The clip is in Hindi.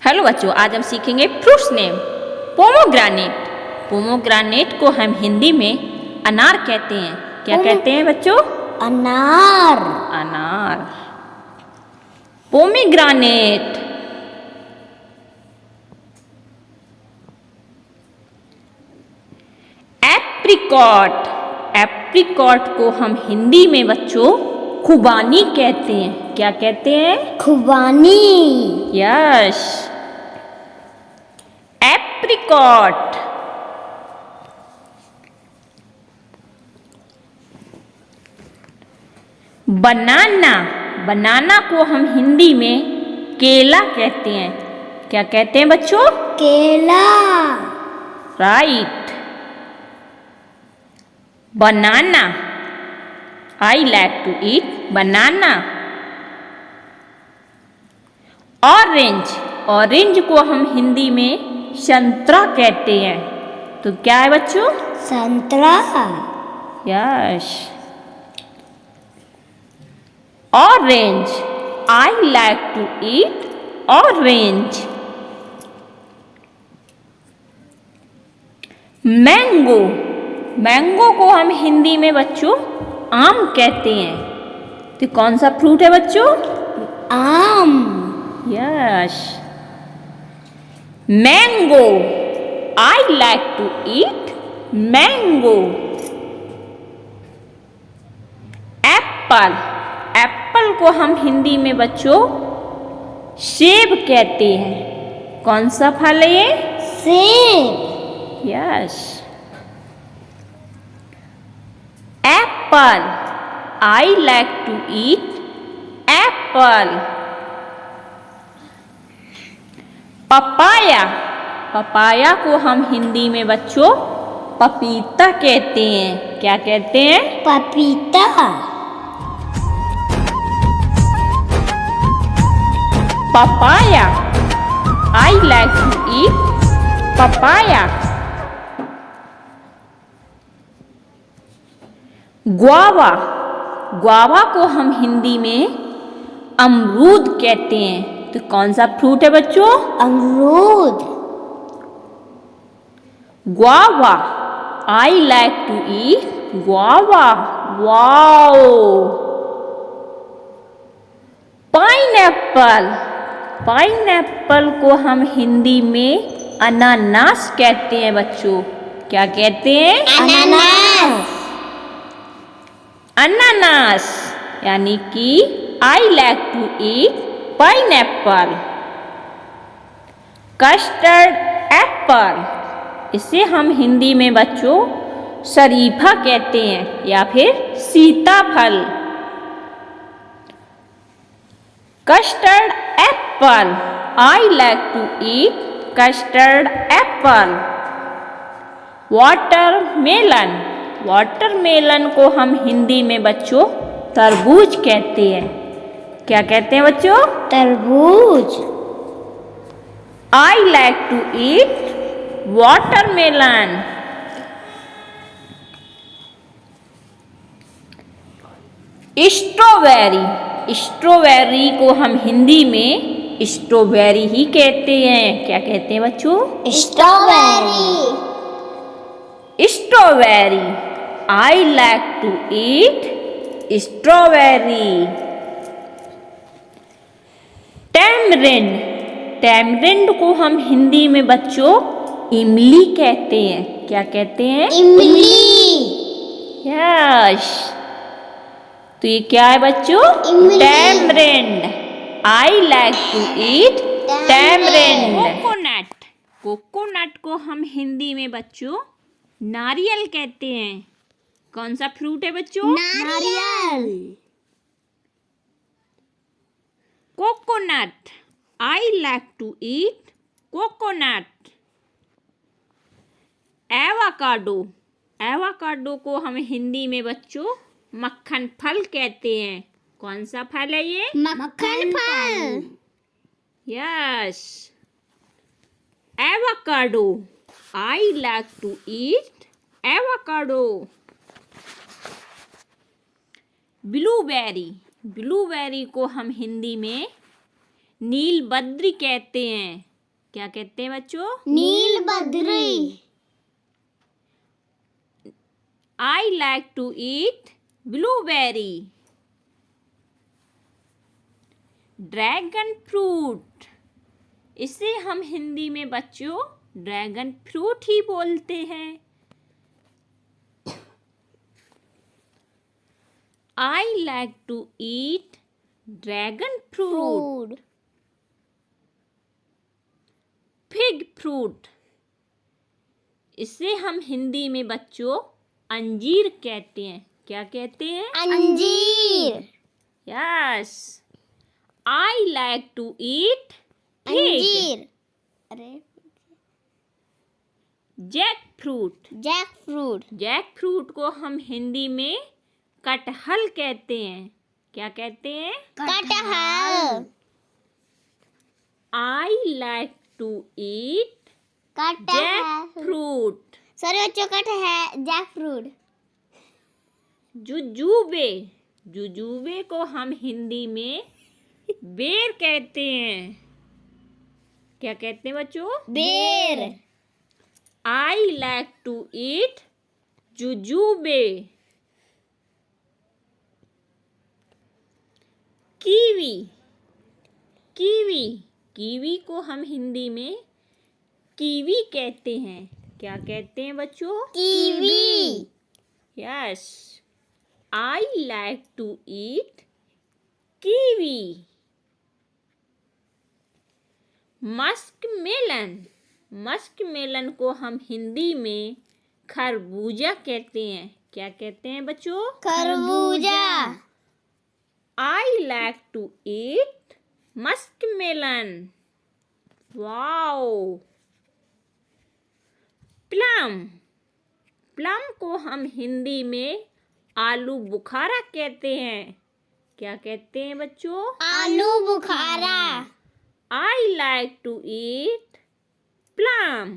हेलो बच्चों, आज हम सीखेंगे फ्रूट्स नेम। पोमोग्रेनेट। पोमोग्रेनेट को हम हिंदी में अनार कहते हैं। क्या कहते हैं बच्चों? अनार। अनार। पोमीग्रेनेट। एप्रिकॉट। एप्रिकॉट को हम हिंदी में बच्चों खुबानी कहते हैं। क्या कहते हैं? खुबानी। Yes, apricot. बनाना। बनाना को हम हिंदी में केला कहते हैं। क्या कहते हैं बच्चों? केला। Right. Banana. I like to eat banana. Orange. Orange को हम हिंदी में संतरा कहते हैं। तो क्या है बच्चों? संतरा। Yes, orange. I like to eat orange. Mango. Mango को हम हिंदी में बच्चों आम कहते हैं। तो कौन सा फ्रूट है बच्चों? आम। Yes, mango. I like to eat mango. Apple. Apple को हम हिंदी में बच्चों सेब कहते हैं। कौन सा फल है ये? सेब। Yes, apple. I like to eat apple. Papaya. Papaya को हम हिंदी में बच्चों पपीता कहते हैं। क्या कहते हैं? पपीता। Papaya. I like to eat papaya. Guava. Guava को हम हिंदी में अमरूद कहते हैं। तो कौन सा फ्रूट है बच्चों? अमरूद। Guava. I like to eat guava. Wow. Pineapple. Pineapple को हम हिंदी में अनानास कहते हैं बच्चों। क्या कहते हैं? अनानास। अनानास यानी कि I like to eat pineapple. Custard apple. इसे हम हिंदी में बच्चों शरीफा कहते हैं या फिर सीताफल। Custard apple. I like to eat custard apple. Watermelon. Watermelon को हम हिंदी में बच्चों तरबूज कहते हैं। क्या कहते हैं बच्चों? तरबूज। I like to eat watermelon. Strawberry. Strawberry को हम हिंदी में स्ट्रॉबेरी ही कहते हैं। क्या कहते हैं बच्चों? Strawberry. Strawberry. I like to eat strawberry. Tamarind. Tamarind को हम हिंदी में बच्चों इमली कहते हैं। क्या कहते हैं? इमली। यस, तो ये क्या है बच्चों? इमली। Tamarind. I like to eat tamarind. Coconut. Coconut को हम हिंदी में बच्चों नारियल कहते हैं। कौन सा फ्रूट है बच्चों? नारियल। Coconut. I like to eat coconut. Avocado. Avocado को हम हिंदी में बच्चों मक्खन फल कहते हैं। कौन सा फल है ये? मक्खन फल। Yes, avocado. I like to eat avocado. Blueberry. Blueberry को हम हिंदी में नीलबद्री कहते हैं। क्या कहते हैं बच्चों? नील बद्री। I like to eat blueberry. Dragon fruit, इसे हम हिंदी में बच्चों ड्रैगन फ्रूट ही बोलते हैं। I like to eat dragon fruit. Fig fruit, इसे हम हिंदी में बच्चों अंजीर कहते हैं। क्या कहते हैं? अंजीर। Yes. I like to eat anjeer. अरे jackfruit, jackfruit. Jackfruit को हम हिंदी में कटहल कहते हैं। क्या कहते हैं? कटहल। I like to eat jack kathal. Fruit. Sorry बच्चों, कटहल जैक फ्रूट। जुजूबे, जुजूबे को हम हिंदी में बेर कहते हैं। क्या कहते हैं बच्चों? बेर। I like to eat jujube. Kiwi, kiwi, kiwi को हम हिंदी में कीवी कहते हैं। क्या कहते हैं बच्चों? Kiwi. Yes. I like to eat kiwi. Muskmelon, muskmelon को हम हिंदी में खरबूजा कहते हैं। क्या कहते हैं बच्चों? खरबूजा। I like to eat muskmelon. Wow. Plum, plum को हम हिंदी में आलू बुखारा कहते हैं। क्या कहते हैं बच्चों? आलू बुखारा। I like to eat plum.